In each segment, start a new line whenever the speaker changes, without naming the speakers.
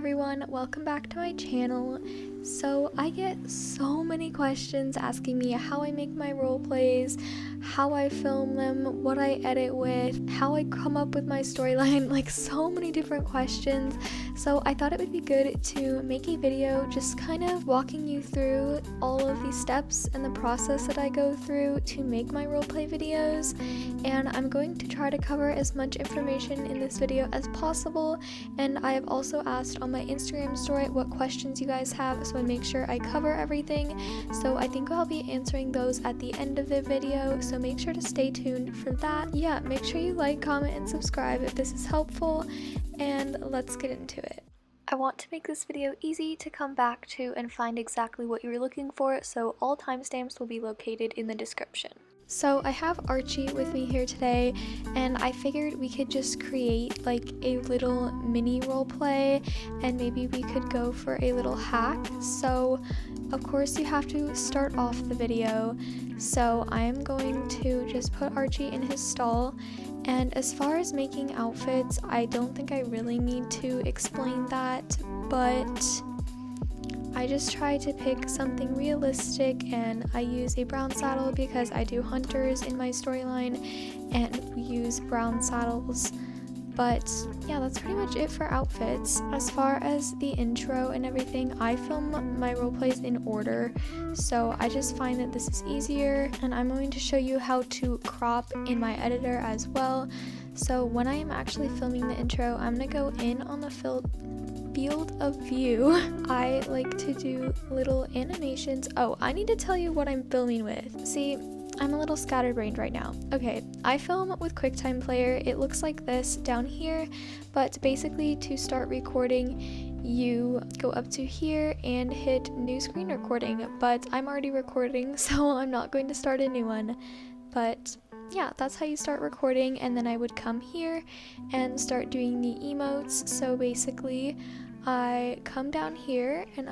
everyone, welcome back to my channel. So I get so many questions asking me how I make my role plays, how I film them, what I edit with, how I come up with my storyline, like so many different questions. So I thought it would be good to make a video just kind of walking you through all of these steps and the process that I go through to make my roleplay videos. And I'm going to try to cover as much information in this video as possible. And I have also asked on my Instagram story what questions you guys have, so I make sure I cover everything. So I think I'll be answering those at the end of the video, so make sure to stay tuned for that. Yeah, make sure you like, comment, and subscribe if this is helpful, and let's get into it. I want to make this video easy to come back to and find exactly what you're looking for, so all timestamps will be located in the description. So I have 𝗃𝗁𝗃 with me here today, and I figured we could just create like a little mini role play, and maybe we could go for a little hack. So of course you have to start off the video, so I am going to just put 𝗃𝗁𝗃 in his stall. And as far as making outfits, I don't think I really need to explain that, but I just try to pick something realistic, and I use a brown saddle because I do hunters in my storyline and we use brown saddles. But yeah, that's pretty much it for outfits. As far as the intro and everything, I film my roleplays in order, so I just find that this is easier, and I'm going to show you how to crop in my editor as well. So when I am actually filming the intro, I'm gonna go in on the field of view. I like to do little animations. Oh, I need to tell you what I'm filming with. See, I'm a little scatterbrained right now. Okay, I film with QuickTime Player. It looks like this down here, but basically to start recording, you go up to here and hit new screen recording, but I'm already recording, so I'm not going to start a new one. But yeah, that's how you start recording, and then I would come here and start doing the emotes. So basically, I come down here and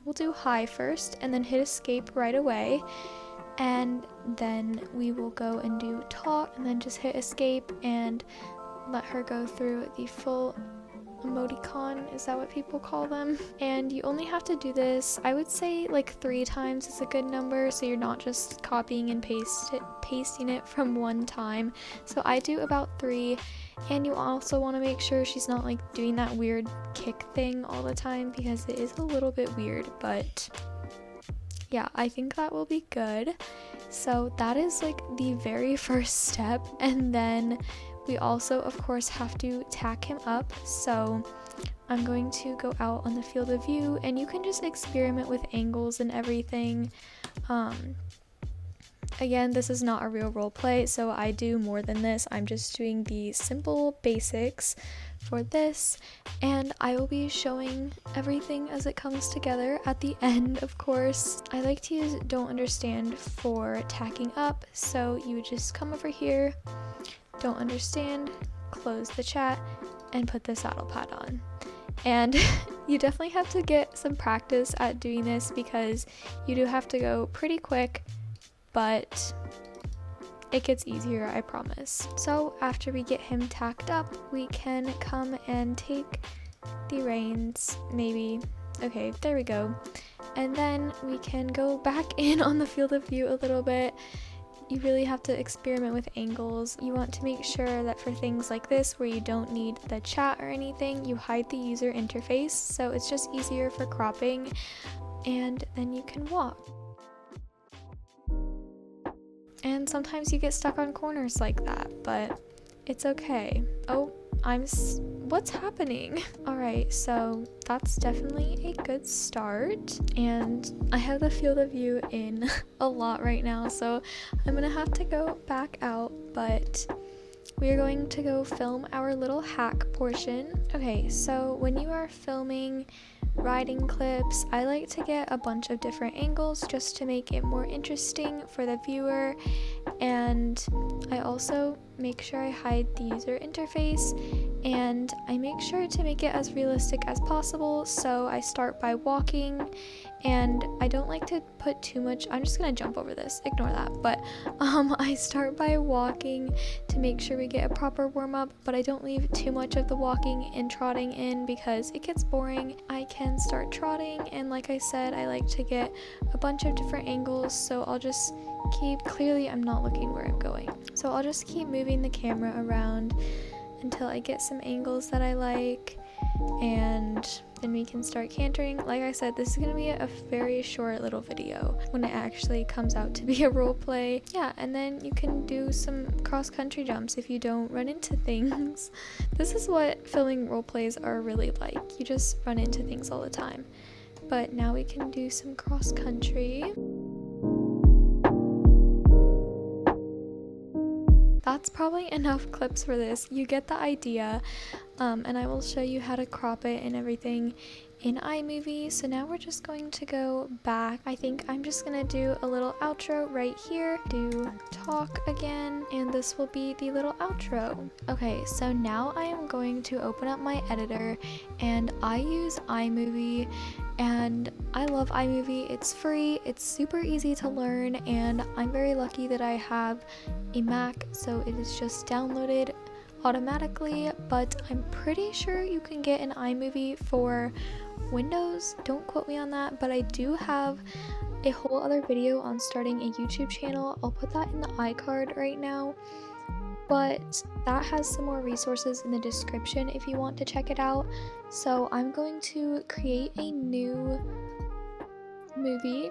we'll do hi first, and then hit escape right away. And then we will go and do talk, and then just hit escape and let her go through the full emoticon, is that what people call them? And you only have to do this, I would say like 3 times is a good number, so you're not just copying and pasting it from one time. So I do about 3, and you also want to make sure she's not like doing that weird kick thing all the time, because it is a little bit weird, but yeah, I think that will be good. So that is like the very first step, and then we also of course have to tack him up. So I'm going to go out on the field of view, and you can just experiment with angles and everything. Again, this is not a real role play, so I do more than this. I'm just doing the simple basics for this, and I will be showing everything as it comes together at the end, of course. I like to use don't understand for tacking up, so you would just come over here, don't understand, close the chat, and put the saddle pad on. And you definitely have to get some practice at doing this, because you do have to go pretty quick, but it gets easier, I promise. So after we get him tacked up, we can come and take the reins, maybe. Okay, there we go. And then we can go back in on the field of view a little bit. You really have to experiment with angles. You want to make sure that for things like this, where you don't need the chat or anything, you hide the user interface, so it's just easier for cropping, and then you can walk. And sometimes you get stuck on corners like that, but it's okay. Oh, what's happening? Alright, so that's definitely a good start, and I have the field of view in a lot right now, so I'm gonna have to go back out, but we are going to go film our little hack portion. Okay, so when you are filming writing clips, I like to get a bunch of different angles just to make it more interesting for the viewer, and I also make sure I hide the user interface, and I make sure to make it as realistic as possible. So I start by walking, and I don't like to put too much, I'm just gonna jump over this, ignore that, but I start by walking to make sure we get a proper warm-up, but I don't leave too much of the walking and trotting in because it gets boring. I can start trotting, and like I said, I like to get a bunch of different angles, so I'll just clearly I'm not looking where I'm going, so I'll just keep moving the camera around until I get some angles that I like, and then we can start cantering. Like I said, this is gonna be a very short little video when it actually comes out to be a role play. Yeah, and then you can do some cross-country jumps if you don't run into things. This is what filming role plays are really like. You just run into things all the time. But now we can do some cross-country. That's probably enough clips for this. You get the idea, and I will show you how to crop it and everything in iMovie. So now we're just going to go back. I think I'm just gonna do a little outro right here, do talk again, and this will be the little outro. Okay, so now I am going to open up my editor, and I use iMovie, and I love iMovie. It's free, it's super easy to learn, and I'm very lucky that I have a Mac, so it is just downloaded automatically, but I'm pretty sure you can get an iMovie for Windows. Don't quote me on that, but I do have a whole other video on starting a YouTube channel. I'll put that in the iCard right now, but that has some more resources in the description if you want to check it out. So I'm going to create a new movie.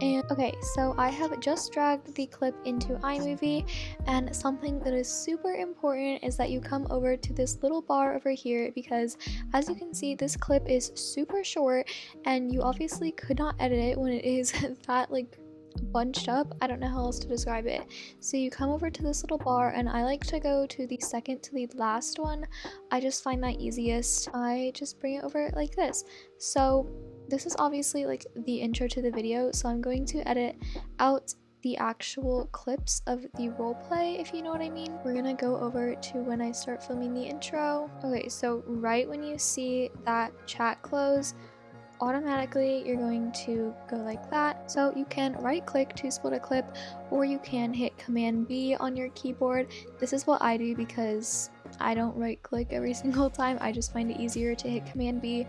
And okay, so I have just dragged the clip into iMovie, and something that is super important is that you come over to this little bar over here, because as you can see, this clip is super short and you obviously could not edit it when it is that like bunched up. I don't know how else to describe it. So you come over to this little bar, and I like to go to the second to the last one. I just find that easiest. I just bring it over like this. So this is obviously like the intro to the video, so I'm going to edit out the actual clips of the role play, if you know what I mean. We're gonna go over to when I start filming the intro. Okay, so right when you see that chat close, automatically you're going to go like that. So you can right click to split a clip, or you can hit Command B on your keyboard. This is what I do because I don't right click every single time. I just find it easier to hit Command B.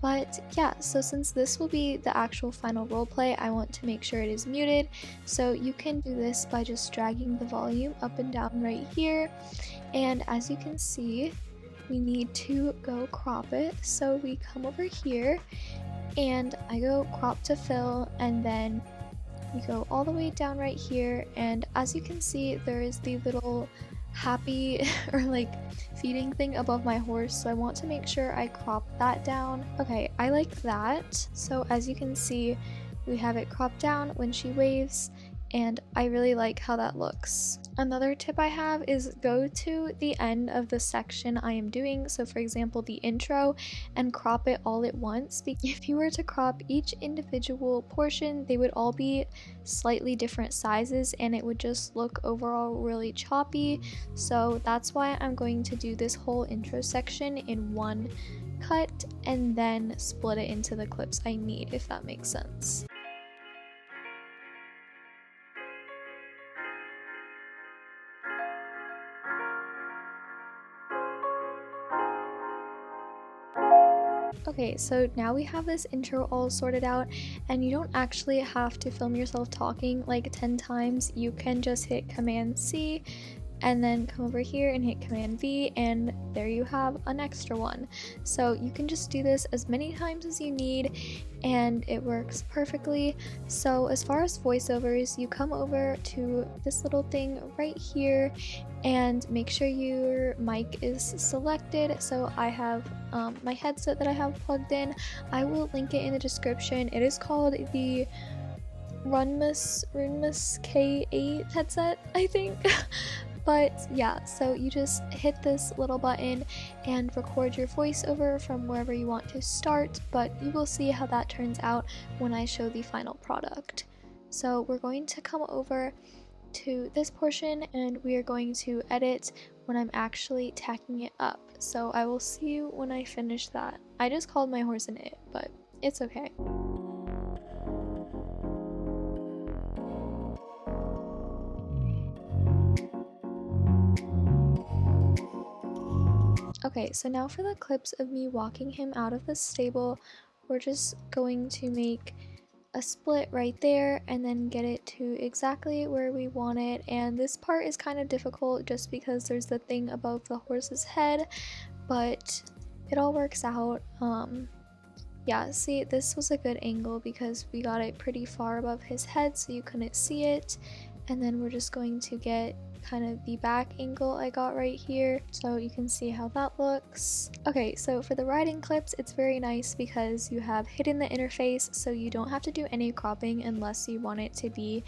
But yeah, so since this will be the actual final roleplay, I want to make sure it is muted. So you can do this by just dragging the volume up and down right here. And as you can see, we need to go crop it. So we come over here, and I go crop to fill, and then we go all the way down right here. And as you can see, there is the little happy or like feeding thing above my horse, so I want to make sure I crop that down. Okay, I like that. So as you can see, we have it cropped down when she waves, and I really like how that looks. Another tip I have is go to the end of the section I am doing, so for example the intro, and crop it all at once. If you were to crop each individual portion, they would all be slightly different sizes, and it would just look overall really choppy. So that's why I'm going to do this whole intro section in one cut, and then split it into the clips I need, if that makes sense. Okay, so now we have this intro all sorted out, and you don't actually have to film yourself talking like 10 times. You can just hit Command C and then come over here and hit Command V, and there you have an extra one. So you can just do this as many times as you need, and it works perfectly. So as far as voiceovers, you come over to this little thing right here and make sure your mic is selected. So I have my headset that I have plugged in. I will link it in the description. It is called the 𝗀𝗵𝗃 headset, I think. But yeah, so you just hit this little button and record your voiceover from wherever you want to start, but you will see how that turns out when I show the final product. So we're going to come over to this portion, and we are going to edit when I'm actually tacking it up. so I will see you when I finish that. I just called my horse an it, but it's okay. Okay, so now for the clips of me walking him out of the stable, we're just going to make a split right there and then get it to exactly where we want it. And this part is kind of difficult just because there's the thing above the horse's head, but it all works out. Yeah, see, this was a good angle because we got it pretty far above his head so you couldn't see it. And then we're just going to get kind of the back angle I got right here so you can see how that looks. Okay, so for the riding clips, it's very nice because you have hidden the interface, so you don't have to do any cropping unless you want it to be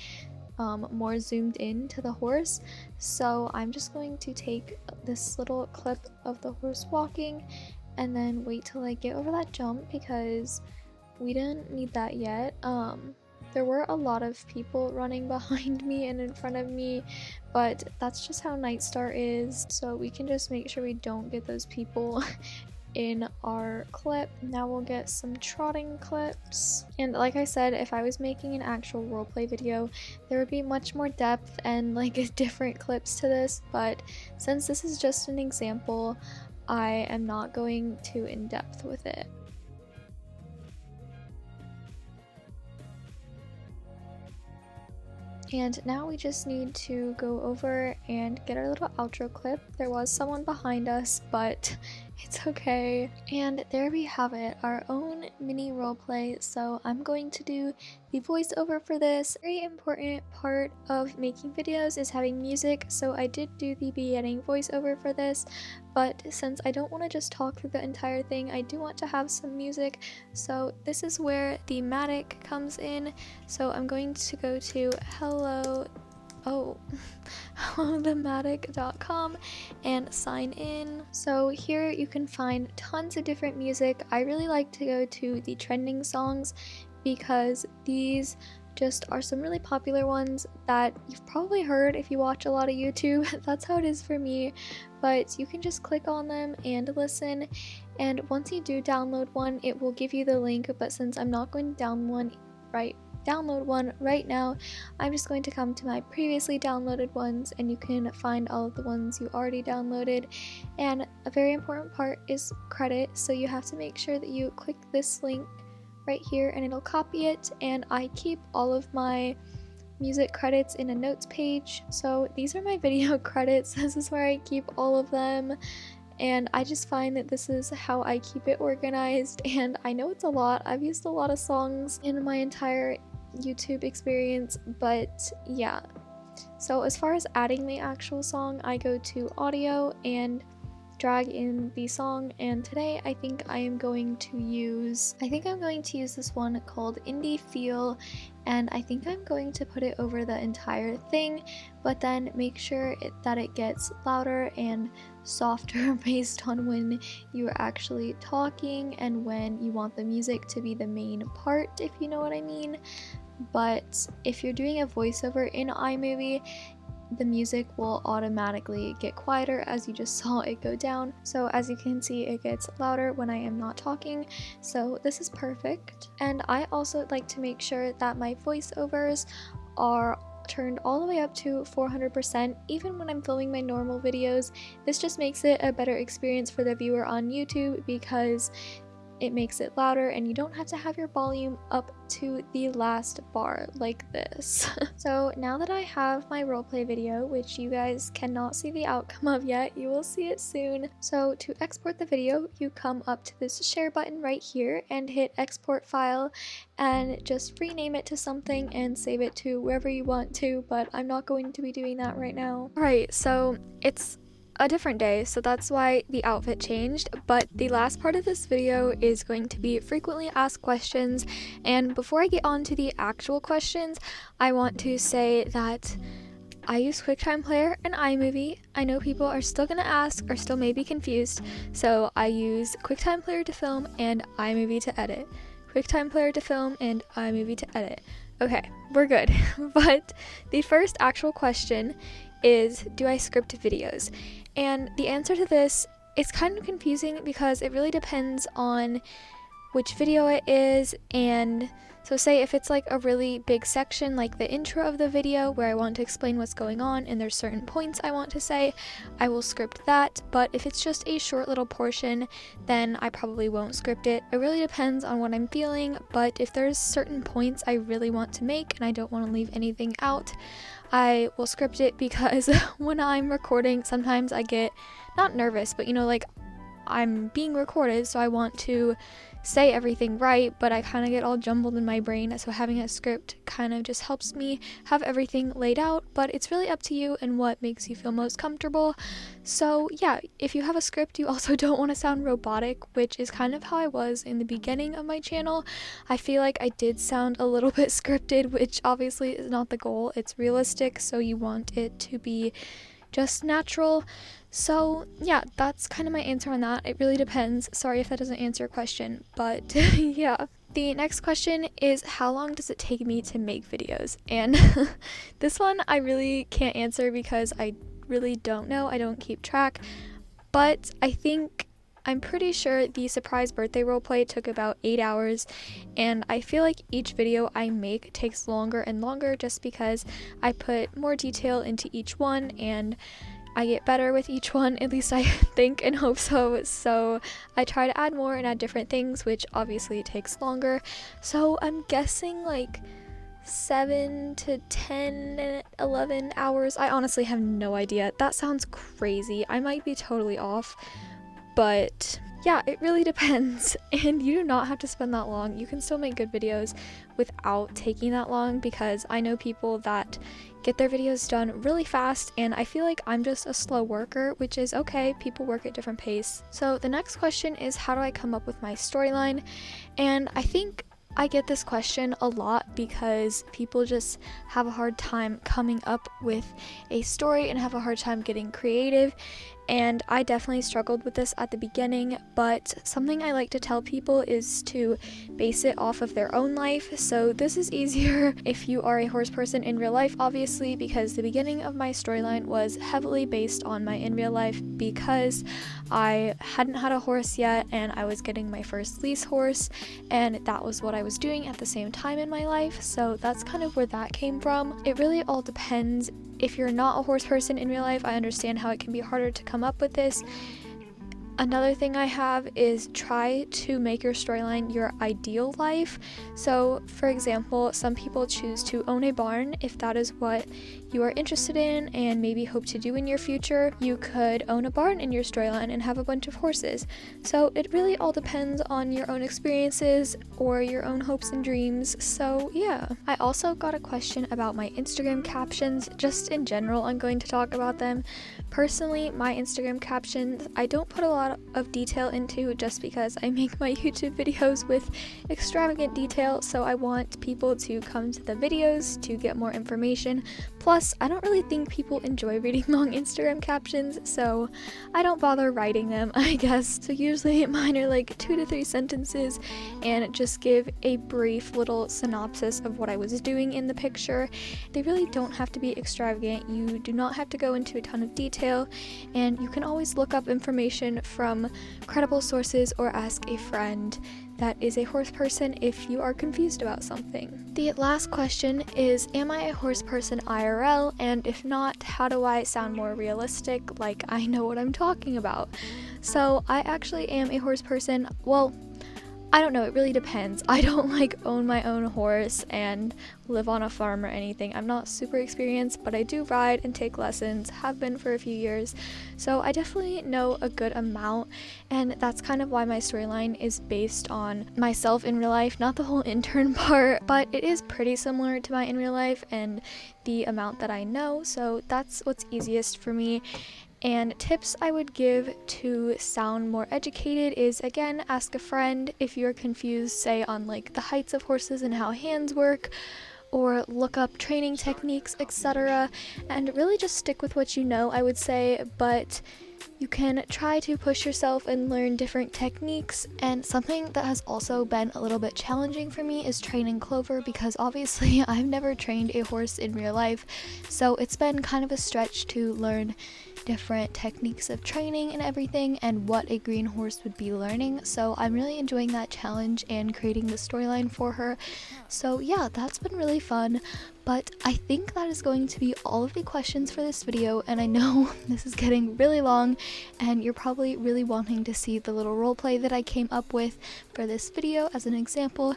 more zoomed in to the horse. So I'm just going to take this little clip of the horse walking and then wait till I get over that jump because we didn't need that yet. There were a lot of people running behind me and in front of me, but that's just how Night Star is, so we can just make sure we don't get those people in our clip. Now we'll get some trotting clips. And like I said, if I was making an actual roleplay video, there would be much more depth and like different clips to this, but since this is just an example, I am not going too in depth with it. And now we just need to go over and get our little outro clip. There was someone behind us, but it's okay. And there we have it, our own mini roleplay. So I'm going to do the voiceover for this. Very important part of making videos is having music, so I did do the beginning voiceover for this, but since I don't want to just talk through the entire thing, I do want to have some music. So this is where the 𝗵 comes in. So I'm going to go to 𝗷𝗵𝗵𝗵.com and sign in. So here you can find tons of different music. I really like to go to the trending songs because these just are some really popular ones that you've probably heard if you watch a lot of YouTube. That's how it is for me, but you can just click on them and listen, and once you do download one, it will give you the link, but since I'm not going to download one right now, I'm just going to come to my previously downloaded ones, and you can find all of the ones you already downloaded. And a very important part is credit, so you have to make sure that you click this link right here and it'll copy it, and I keep all of my music credits in a notes page. So these are my video credits. This is where I keep all of them, and I just find that this is how I keep it organized. And I know it's a lot. I've used a lot of songs in my entire YouTube experience, but yeah. So as far as adding the actual song, I go to audio and drag in the song, and today I think I'm going to use this one called Indie Feel, and I think I'm going to put it over the entire thing, but then make sure that it gets louder and softer based on when you're actually talking and when you want the music to be the main part, if you know what I mean. But if you're doing a voiceover in iMovie, the music will automatically get quieter, as you just saw it go down. So as you can see, it gets louder when I am not talking, so this is perfect. And I also like to make sure that my voiceovers are turned all the way up to 400% even when I'm filming my normal videos. This just makes it a better experience for the viewer on YouTube because it makes it louder and you don't have to have your volume up to the last bar like this. So now that I have my roleplay video, which you guys cannot see the outcome of yet, you will see it soon. So to export the video, you come up to this share button right here and hit export file and just rename it to something and save it to wherever you want to, but I'm not going to be doing that right now. Alright, so it's a different day, so that's why the outfit changed, but the last part of this video is going to be frequently asked questions. And before I get on to the actual questions, I want to say that I use QuickTime Player and iMovie. I know people are still gonna ask or still may be confused, so I use QuickTime Player to film and iMovie to edit. QuickTime Player to film and iMovie to edit. Okay, we're good. But the first actual question is, do I script videos? And the answer to this it's kind of confusing because it really depends on which video it is. And so say if it's like a really big section like the intro of the video where I want to explain what's going on and there's certain points I want to say, I will script that. But if it's just a short little portion, then I probably won't script it. It really depends on what I'm feeling, but if there's certain points I really want to make and I don't want to leave anything out, I will script it, because when I'm recording, sometimes I get not nervous, but like I'm being recorded, so I want to say everything right, but I kind of get all jumbled in my brain. So having a script kind of just helps me have everything laid out, but it's really up to you and what makes you feel most comfortable. So yeah, if you have a script, you also don't want to sound robotic, which is kind of how I was in the beginning of my channel. I feel like I did sound a little bit scripted, which obviously is not the goal. It's realistic, so you want it to be just natural. So yeah, that's kind of my answer on that. It really depends. Sorry if that doesn't answer your question, but yeah. The next question is, how long does it take me to make videos? And this one I really can't answer because I really don't know. I don't keep track, but I'm pretty sure the surprise birthday roleplay took about 8 hours, and I feel like each video I make takes longer and longer just because I put more detail into each one and I get better with each one, at least I think and hope so. So I try to add more and add different things, which obviously takes longer. So I'm guessing like 7 to 10, 11 hours. I honestly have no idea. That sounds crazy. I might be totally off, but yeah, it really depends. And you do not have to spend that long. You can still make good videos without taking that long, because I know people that get their videos done really fast, and I feel like I'm just a slow worker, which is okay. People work at different pace. So the next question is, how do I come up with my storyline? And I think I get this question a lot because people just have a hard time coming up with a story and have a hard time getting creative. And I definitely struggled with this at the beginning, but something I like to tell people is to base it off of their own life. So this is easier if you are a horse person in real life, obviously, because the beginning of my storyline was heavily based on my in real life, because I hadn't had a horse yet and I was getting my first lease horse, and that was what I was doing at the same time in my life. So that's kind of where that came from. It really all depends. If you're not a horse person in real life, I understand how it can be harder to come up with this. Another thing I have is try to make your storyline your ideal life. So for example, some people choose to own a barn if that is what you are interested in and maybe hope to do in your future. You could own a barn in your storyline and have a bunch of horses. So it really all depends on your own experiences or your own hopes and dreams. So yeah. I also got a question about my Instagram captions. Just in general, I'm going to talk about them. Personally, my Instagram captions, I don't put a lot of detail into, just because I make my YouTube videos with extravagant detail, so I want people to come to the videos to get more information. Plus, I don't really think people enjoy reading long Instagram captions, so I don't bother writing them, I guess. So usually mine are like 2 to 3 sentences and just give a brief little synopsis of what I was doing in the picture. They really don't have to be extravagant. You do not have to go into a ton of detail, and you can always look up information from credible sources or ask a friend that is a horse person if you are confused about something. The last question is, am I a horse person IRL? And if not, how do I sound more realistic, like I know what I'm talking about? So I actually am a horse person. Well, I don't know, it really depends. I don't own my own horse and live on a farm or anything. I'm not super experienced, but I do ride and take lessons, have been for a few years. So I definitely know a good amount, and that's kind of why my storyline is based on myself in real life, not the whole intern part, but it is pretty similar to my in real life and the amount that I know, so that's what's easiest for me. And tips I would give to sound more educated is, again, ask a friend if you're confused, say on the heights of horses and how hands work, or look up training techniques, etc. And really just stick with what you know, I would say, but you can try to push yourself and learn different techniques. And something that has also been a little bit challenging for me is training Clover, because obviously I've never trained a horse in real life, so it's been kind of a stretch to learn different techniques of training and everything and what a green horse would be learning. So I'm really enjoying that challenge and creating the storyline for her. So yeah, that's been really fun. But I think that is going to be all of the questions for this video, and I know this is getting really long and you're probably really wanting to see the little roleplay that I came up with for this video as an example,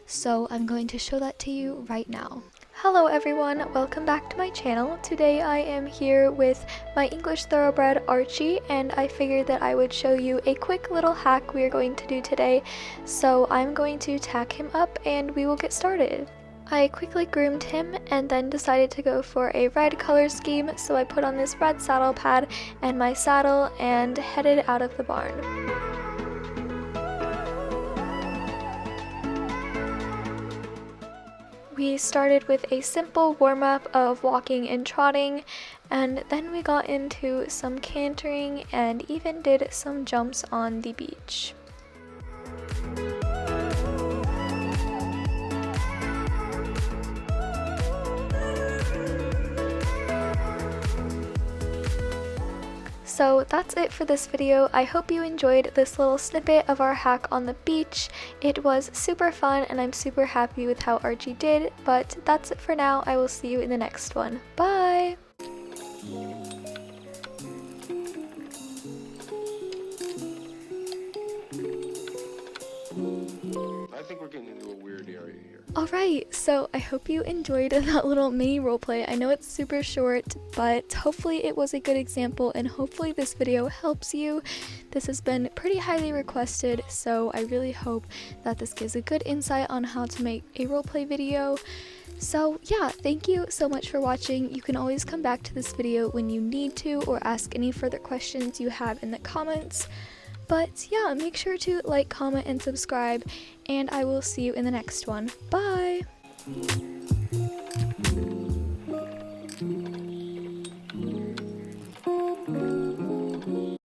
so I'm going to show that to you right now. Hello everyone, welcome back to my channel. Today I am here with my English thoroughbred Archie, and I figured that I would show you a quick little hack we are going to do today. So I'm going to tack him up and we will get started. I quickly groomed him and then decided to go for a red color scheme, so I put on this red saddle pad and my saddle and headed out of the barn. We started with a simple warm-up of walking and trotting, and then we got into some cantering and even did some jumps on the beach. So that's it for this video. I hope you enjoyed this little snippet of our hack on the beach. It was super fun and I'm super happy with how Archie did, but that's it for now. I will see you in the next one. Bye!
I think we're getting into a weird area here.
Alright, so I hope you enjoyed that little mini roleplay. I know it's super short, but hopefully it was a good example and hopefully this video helps you. This has been pretty highly requested, so I really hope that this gives a good insight on how to make a roleplay video. So yeah, thank you so much for watching. You can always come back to this video when you need to or ask any further questions you have in the comments. But yeah, make sure to like, comment, and subscribe, and I will see you in the next one. Bye!